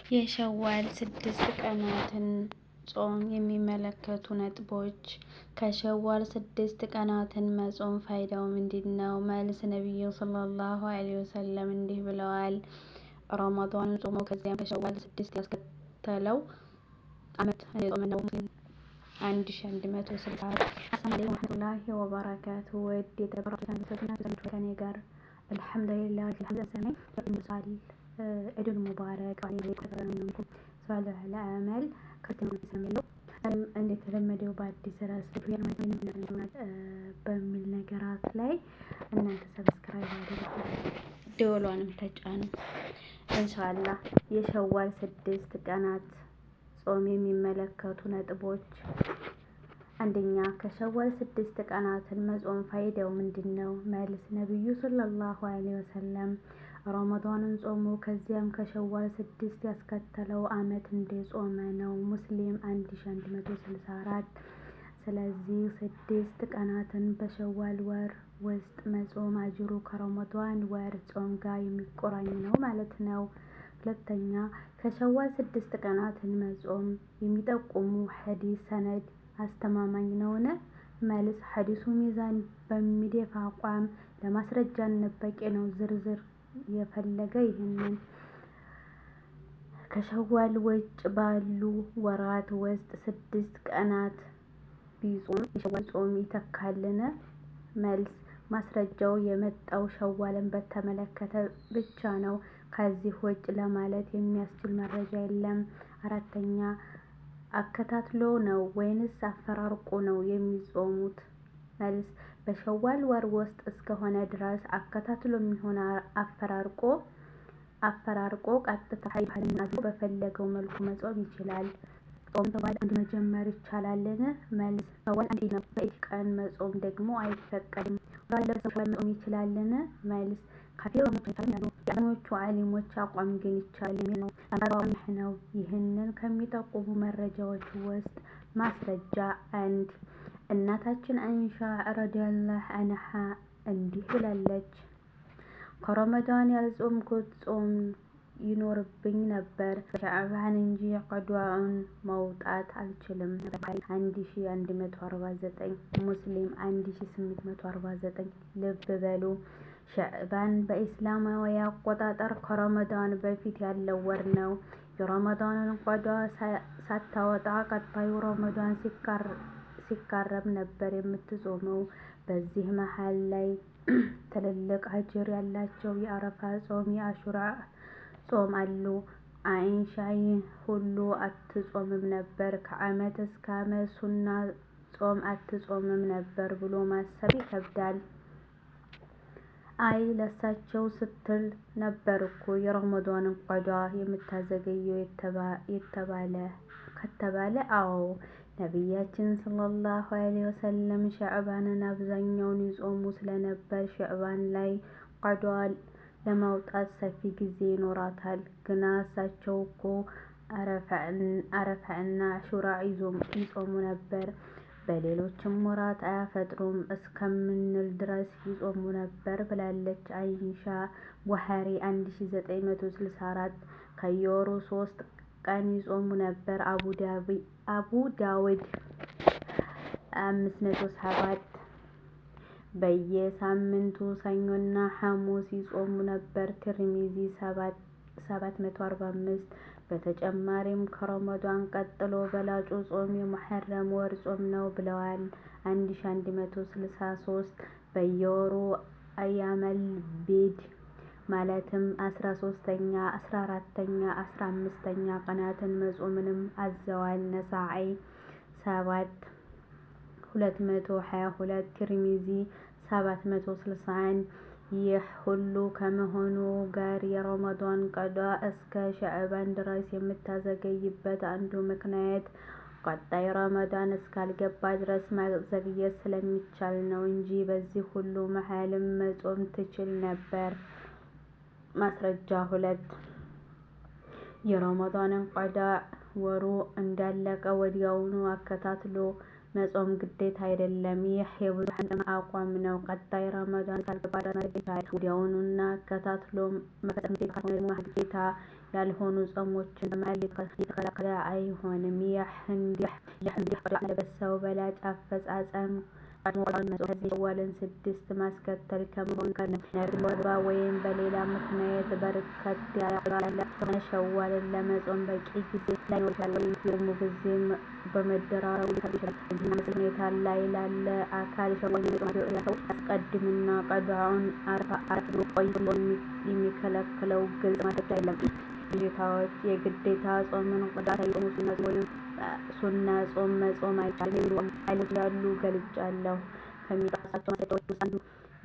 የሸዋል 6 ቀናትን ጾም የሚመለከቱ ነጥቦች። ከሸዋል 6 ቀናትን መጾም ፋይዳው ምንድነው? መልስ ነብዩ ሰለላሁ ዐለይሂ ወሰለም እንዲህ ብለዋል። ረመዳንን ጾሞ ከዚያም ከሸዋል 6 ያስከተለው ዓመት የጾመ ነው። 1160 አሰላሙ አለይኩም ወራህመቱላሂ ወበረካቱ። ወድ የተበረከቱና ከኔ ጋር አልሐምዱሊላህ ለሐዘን ሰማይ ኢድል ሙባረክ አለይኩም ሰላም ለአመል ከተማ ተሰማለው እንደተለመደው በአዲስ ራስ በሚል ነገራት ላይ እናንተ ሰብስክራይብ አድርጉ ደወሏንም ተጫኑ። ኢንሻአላህ የሸዋል 6 ቀናት ጾም የሚመለከቱ ነጥቦች። አንደኛ ከሸዋል 6 ቀናትን መጾም ፋይዳው ምንድነው? መልስ ነብዩ ሰለላሁ ዐለይሂ ወሰለም ረመዳንን ጾሞ ከዚያም ከሸዋል 6 ያስከተለው ዓመት እንደጾመ ነው። ሙስሊም 1164 ስለዚህ 6 ቀናትን በሸዋል ወር ውስጥ መጾም አጅሩ ከረመዳን ወር ጾም ጋር የሚቆራኝ ነው ማለት ነው። ሁለተኛ ከሸዋል 6 ቀናትን መጾም የሚጠቁሙ ሐዲስ ሰነድ አስተማማኝ ነውን? መልስ ሐዲሱ ሚዛን በሚደፋ አቋም ለማስረጃነት በቂ ነው። ዝርዝር የፈለገ ይህንን ከሸዋል ውጭ ባሉ ወራት ውስጥ 6 ቀናት ቢጾም የሸዋል ጾም ይተካልን? መልስ ማስረጃው የመጣው ሸዋልን በተመለከተ ብቻ ነው። ከዚህ ውጭ ለማለት የሚያስችል መረጃ የለም። አራተኛ አከታትሎ ነው ወይንስ አፈራርቆ ነው የሚጾሙት? መልስ በሸዋል ወር ውስጥ እስከሆነ ድረስ አከታትሎ የሚሆን አፈራርቆ ቀጥታ ሀይባልና በፈለገው መልኩ መጾም ይችላል። ጾም ሸዋል አንድ መጀመር ይቻላልን? መልስ ሸዋል አንድ ነው። በኢድ ቀን መጾም ደግሞ አይፈቀድም። ሸዋል መጾም ይችላልን? መልስ ከፊሎቹ የአብዛኞቹ ዓሊሞች አቋም ግን ይቻላል የሚል ነው። አማራጭ ነው። ይህንን ከሚጠቁሙ መረጃዎች ውስጥ ማስረጃ 1 እናታችን አይሻ ረዲየላሁ ዐንሃ እንዲህ ብላለች። ከረመዳን ያልጾምኩት ጾም ይኖርብኝ ነበር ሸዕባን እንጂ ቀዷኡን መውጣት አልችልም። 1149 ሙስሊም 1849 ልብ በሉ ሸዕባን በኢስላማዊ አቆጣጠር ከረመዳን በፊት ያለው ወር ነው። የረመዳንን ቀዷ ሳታወጣ ቀጣዩ ረመዳን ሲቃረብ ነበር የምትጾመው። በዚህ መሃል ላይ ትልልቅ አጅር ያላቸው የአረፋ ጾም፣ የአሹራ ጾም አሉ። አይሻ ይህን ሁሉ አትጾምም ነበር፣ ከዓመት እስከ ዓመት ሱና ጾም አትጾምም ነበር ብሎ ማሰብ ይከብዳል። አይ ለሳቸው ስትል ነበር እኮ የረመዳንን ቀዷ የምታዘገየው ከተባለ አዎ ነቢያችን ሰለላሁ ዐለይሂ ወሰለም ሸዕባንን አብዛኛውን ይጾሙ ስለነበር ሸዕባን ላይ ቀዷ ለማውጣት ሰፊ ጊዜ ይኖራታል። ግና እሳቸው እኮ አረፋዕና አሹራ ይጾሙ ነበር፣ በሌሎችም ወራት አያፈጥሩም እስከምንል ድረስ ይጾሙ ነበር ብላለች አይሻ። ቡኻሪ 1964 ከየወሩ 3 ቀን ይጾሙ ነበር። አቡ ዳውድ 507 በየሳምንቱ ሰኞና ሐሙስ ይጾሙ ነበር። ትርሚዚ 745 በተጨማሪም ከረመዳን ቀጥሎ በላጩ ጾም የሙሐረም ወር ጾም ነው ብለዋል። 1163 በየወሩ አያመል ቢድ ማለትም 13ኛ፣ 14ኛ፣ 15ኛ ቀናትን መጾምንም አዘዋል። ነሳኢ 7222 ትርሚዚ 761 ይህ ሁሉ ከመሆኑ ጋር የረመዳን ቀዷ እስከ ሸዕባን ድረስ የምታዘገይበት አንዱ ምክንያት ቀጣይ ረመዳን እስካልገባ ድረስ ማዘግየት ስለሚቻል ነው እንጂ በዚህ ሁሉ መሃልም መጾም ትችል ነበር። ማስረጃ 2 የረመዳንን ቀዷ ወሩ እንዳለቀ ወዲያውኑ አከታትሎ መጾም ግዴታ አይደለም። ይህ የብዙኃን አቋም ነው። ቀጣይ ረመዳን ካልገባ ይቻላል ወዲያውኑና አከታትሎ መፈጸም ግዴታ ካልሆነ ደግሞ ግዴታ ያልሆኑ ጾሞችን በመሃል የተከለከለ አይሆንም። ይህ እንዲህ ቀዷ ያለበት ሰው በላጭ አፈጻጸም ቀድሞ ቀዷን መጾም ከዚህ ሸዋልን 6 ማስከተል ከመሆኑ ጋር ነው። ነገር ግን በወር አበባ ወይም በሌላ ምክንያት በርከት ያለ ቀዷ ያለ ከሆነ ሸዋልን ለመጾም በቂ ጊዜ ላይኖር ይችላል፣ ወይም የጾሙ ጊዜ በመደራረቡ ሊከብድ ይችላል። በዚህና መሰል ሁኔታ ላይ ላለ አካል ሸዋልን የመጾም ሰው ያስቀድምና ቀዷውን አረፍ ብሎ ቆይ ብሎ የሚከለክለው ግልጽ ማስረጃ የለም። ብዥታዎች የግዴታ ጾምን ቀዷ ሳይጾሙ ሱና ጾም መጾም አይቻልም የሚሉ ኃይሎች ያሉ ገልጫለሁ። ከሚጠቅሳቸው ማስረጃዎች ውስጥ አንዱ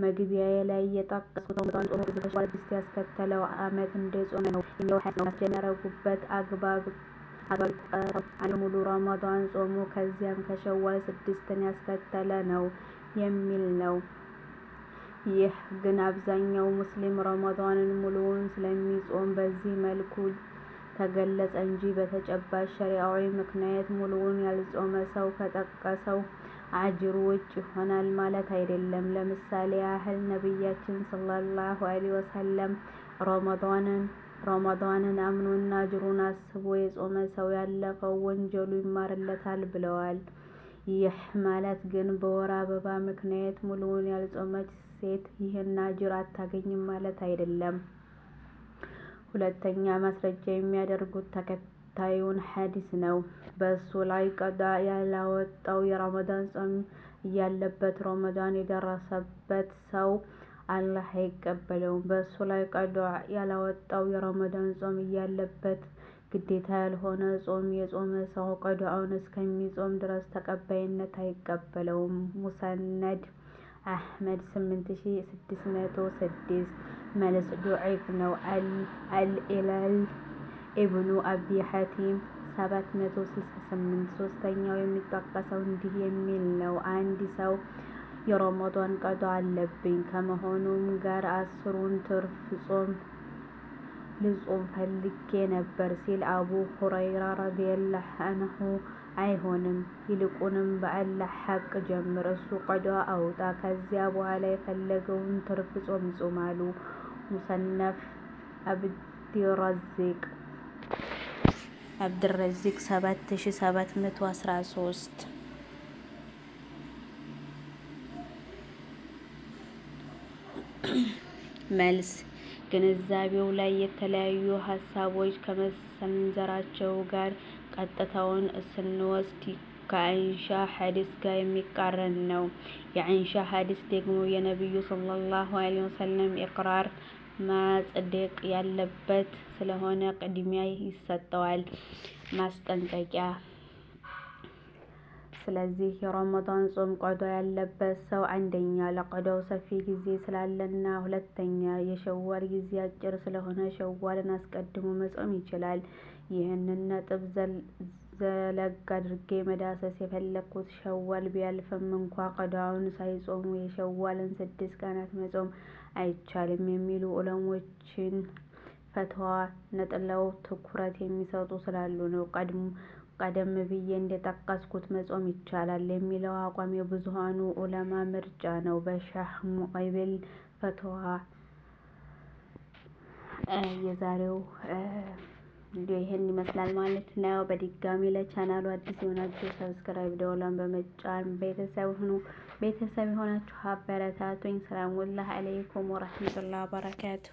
መግቢያዬ ላይ የጠቀስኩት ረመዳን ጾሙ ጊዜ ከሸዋል 6 ያስከተለው ዓመት እንደጾመ ነው የሚለው ሐዲስ ነው። ማስረጃ የሚያደርጉበት አግባብ ይጠቀሳል። አንድ ሙሉ ረመዳን ጾሙ ከዚያም ከሸዋል 6ን ያስከተለ ነው የሚል ነው። ይህ ግን አብዛኛው ሙስሊም ረመዳንን ሙሉውን ስለሚጾም በዚህ መልኩ ተገለጸ እንጂ በተጨባጭ ሸሪዓዊ ምክንያት ሙሉውን ያልጾመ ሰው ከጠቀሰው አጅር ውጭ ይሆናል ማለት አይደለም። ለምሳሌ ያህል ነቢያችን ሰለላሁ ዐለይሂ ወሰለም ረመዳንን አምኖና አጅሩን አስቦ የጾመ ሰው ያለፈው ወንጀሉ ይማርለታል ብለዋል። ይህ ማለት ግን በወር አበባ ምክንያት ሙሉውን ያልጾመች ሴት ይህን አጅር አታገኝም ማለት አይደለም። ሁለተኛ ማስረጃ የሚያደርጉት ተከታዩን ሐዲስ ነው። በእሱ ላይ ቀዷ ያላወጣው የረመዳን ጾም እያለበት ረመዳን የደረሰበት ሰው አላህ አይቀበለውም። በእሱ ላይ ቀዷ ያላወጣው የረመዳን ጾም እያለበት ግዴታ ያልሆነ ጾም የጾመ ሰው ቀዷውን እስከሚጾም ድረስ ተቀባይነት አይቀበለውም። ሙሰነድ አሕመድ 8606 መልስ ዱዒፍ ነው። አልኢላል ኢብኑ አቢ ሐቲም 768 ሶስተኛው የሚጠቀሰው እንዲህ የሚል ነው። አንድ ሰው የረመዳን ቀዷ አለብኝ ከመሆኑም ጋር 10ሩን ትርፍ ጾም ልጾም ፈልጌ ነበር ሲል አቡ ሁረይራ ረዲየላሁ ዐንሁ አይሆንም፣ ይልቁንም በአላህ ሐቅ ጀምር፣ እሱ ቀዷ አውጣ፣ ከዚያ በኋላ የፈለገውን ትርፍ ጾም ይጾም አሉ። ሙሰነፍ አብድረዚቅ 7713 መልስ ግንዛቤው ላይ የተለያዩ ሀሳቦች ከመሰንዘራቸው ጋር ቀጥታውን ስንወስድ ከአይሻ ሐዲስ ጋር የሚቃረን ነው። የአይሻ ሐዲስ ደግሞ የነቢዩ ሰለላሁ ዐለይሂ ወሰለም ኢቅራር ማጽደቅ ያለበት ስለሆነ ቅድሚያ ይሰጠዋል። ማስጠንቀቂያ ስለዚህ የረመዳን ጾም ቀዷ ያለበት ሰው አንደኛ ለቀዷው ሰፊ ጊዜ ስላለና፣ ሁለተኛ የሸዋል ጊዜ አጭር ስለሆነ ሸዋልን አስቀድሞ መጾም ይችላል። ይህንን ነጥብ ዘለግ አድርጌ መዳሰስ የፈለኩት ሸዋል ቢያልፍም እንኳ ቀዷውን ሳይጾሙ የሸዋልን 6 ቀናት መጾም አይቻልም የሚሉ ዑለሞችን ፈትዋ ነጥለው ትኩረት የሚሰጡ ስላሉ ነው። ቀደም ብዬ እንደጠቀስኩት መጾም ይቻላል የሚለው አቋም የብዙኃኑ ዑለማ ምርጫ ነው። በሻህ ሙቀቢል ፈትዋ የዛሬው ቪዲዮ ይሄን ይመስላል ማለት ነው። በድጋሚ ለቻናሉ አዲስ የሆናችሁ ሰብስክራይብ ደወሏን በመጫን ቤተሰብ ሁኑ። ቤተሰብ የሆናችሁ አበረታቱኝ። ሰላሙላህ አለይኩም ወራህመቱላሂ ወበረካቱ።